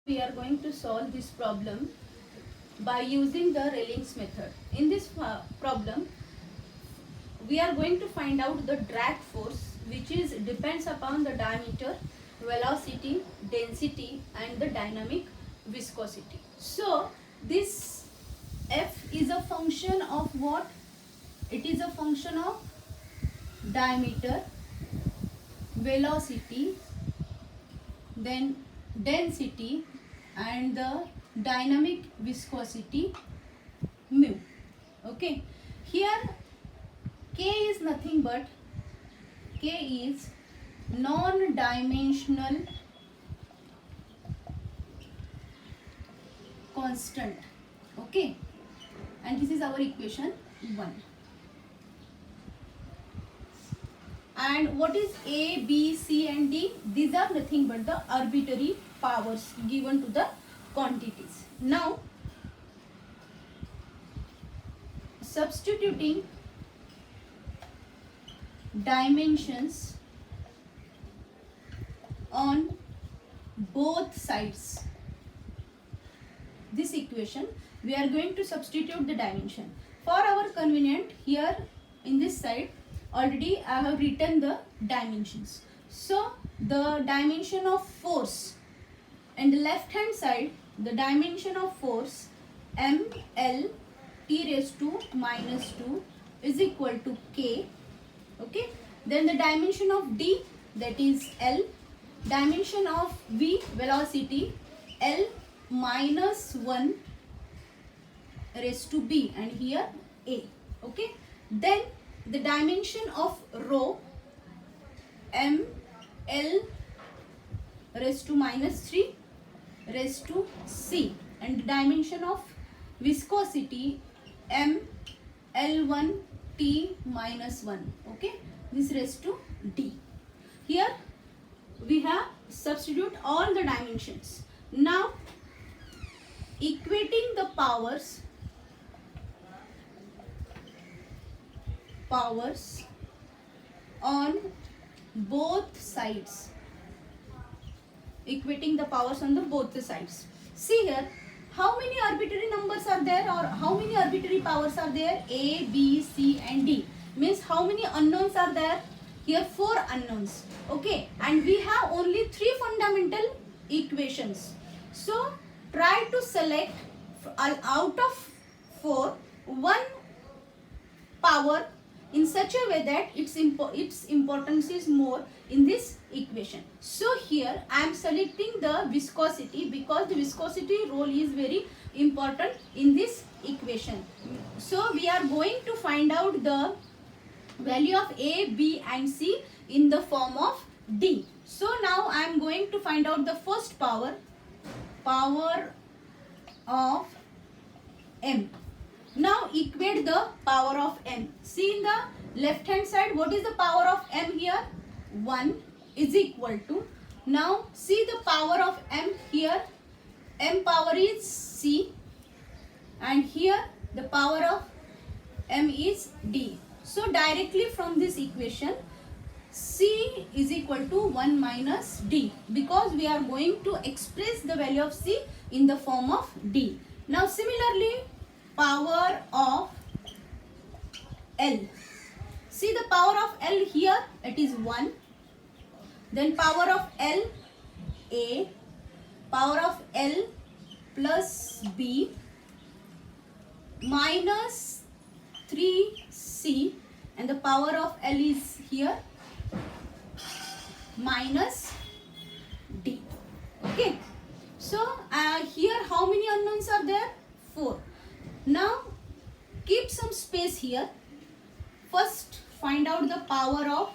We are going to solve this problem by using the Rayling's method. In this problem, we are going to find out the drag force, which is depends upon the diameter, velocity, density and the dynamic viscosity. So this F is a function of what? It is a function of diameter, velocity, then density and the dynamic viscosity mu. Okay, here K is nothing but K is non-dimensional constant. Okay, and this is our equation 1. And what is A, B, C and D? These are nothing but the arbitrary powers given to the quantities. Now, substituting dimensions on both sides, this equation, we are going to substitute the dimension. For our convenient, here in this side, already I have written the dimensions. So the dimension of force and the left hand side, the dimension of force ml t raised to minus 2 is equal to k. Okay, then the dimension of d, that is l, dimension of v, velocity, l minus 1 raised to b and here a. Okay, then the dimension of rho m l raised to minus 3 raised to c, and the dimension of viscosity m l1 t minus 1. Okay, this raised to d. Here we have substitute all the dimensions. Now equating the powers on both sides, equating the powers on the both sides. See here, how many arbitrary numbers are there, or how many arbitrary powers are there? A, B, C and D. Means how many unknowns are there? Here 4 unknowns. Okay, and we have only 3 fundamental equations. So try to select out of 4 one power in such a way that its importance is more in this equation. So here I am selecting the viscosity because the viscosity role is very important in this equation. So we are going to find out the value of A, B and C in the form of D. So now I am going to find out the first power of M. Now equate the power of M. See in the left hand side, what is the power of M here? 1 is equal to, now see the power of M here, M power is C and here the power of M is D. So directly from this equation, C is equal to 1 minus D, because we are going to express the value of C in the form of D. Now similarly, power of L. See the power of L here, it is 1. Then power of L, A, power of L plus B minus 3C, and the power of L is here minus D. Okay, so here how many unknowns are there? 4. Now keep some space here. First find out the power of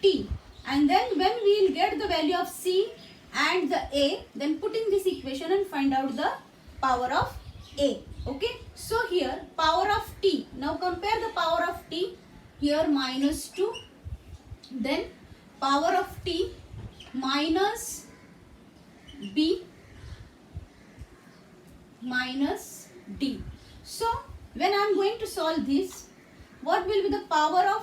T, and then when we will get the value of C and the A, then put in this equation and find out the power of A. Okay, so here power of T, now compare the power of T, here minus 2, then power of T minus B minus D. So when I am going to solve this, what will be the power of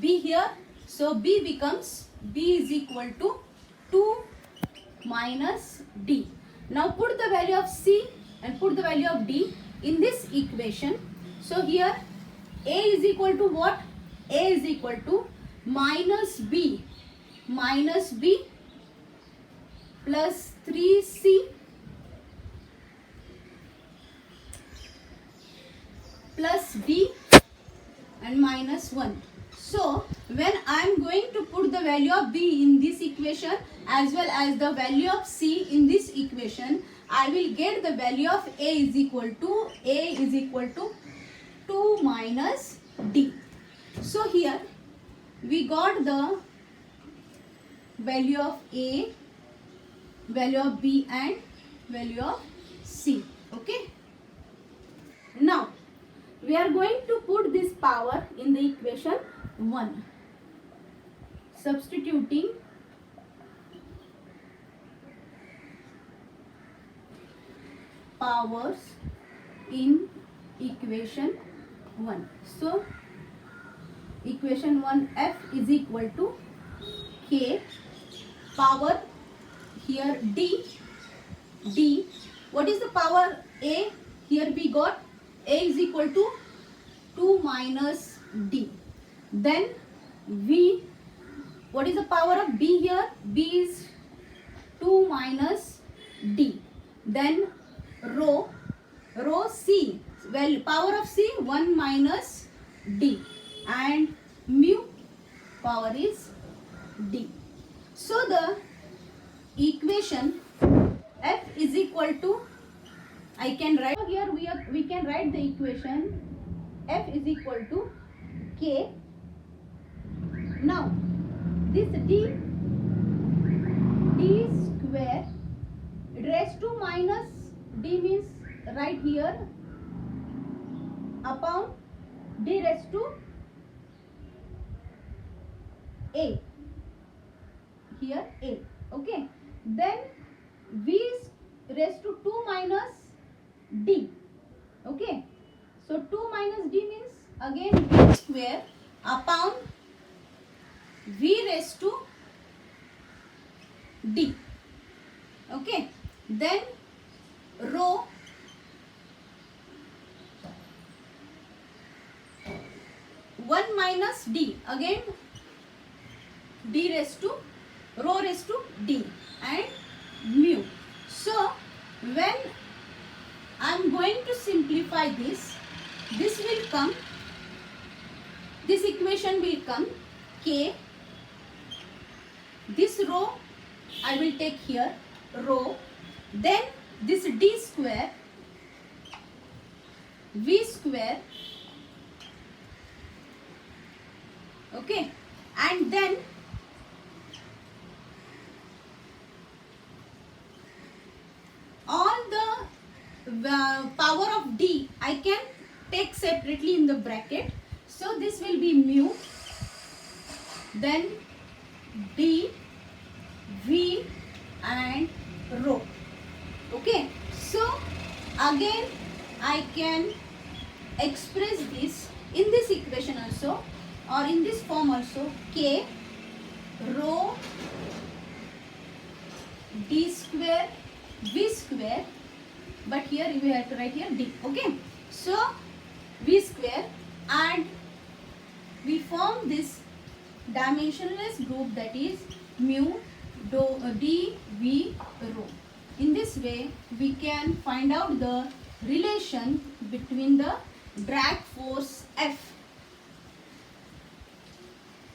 B here? So B becomes, B is equal to 2 minus D. Now put the value of C and put the value of D in this equation. So here A is equal to what? A is equal to minus B plus 3C plus D and minus 1. So when I am going to put the value of B in this equation as well as the value of C in this equation, I will get the value of A is equal to 2 minus D. So here we got the value of A, value of B and value of C. Okay. Now we are going to put this power in the equation 1. Substituting powers in equation 1. So equation 1, F is equal to K power here D. What is the power A? Here we got A is equal to 2 minus D. Then V. What is the power of B here? B is 2 minus D. Then rho C. Well, power of C 1 minus D. And mu power is D. So the equation F is equal to, I can write here, we can write the equation F is equal to K. Now this D square raised to minus D means right here upon D raised to A. Here A. Okay. Then V is raised to 2 minus D. Okay. So 2 minus D means again V square upon V raised to D. Okay. Then rho one minus D, again D raised to rho raised to D and mu. So when I am going to simplify this will come, this equation will come K, this rho I will take here rho, then this D square, V square, okay, and then all the power of D I can take separately in the bracket. So this will be mu, then D, V and rho. Okay, so again I can express this in this equation also or in this form also, K rho D square V square, but here we have to write here D. Okay, so V square, and we form this dimensionless group, that is mu D V rho. In this way we can find out the relation between the drag force F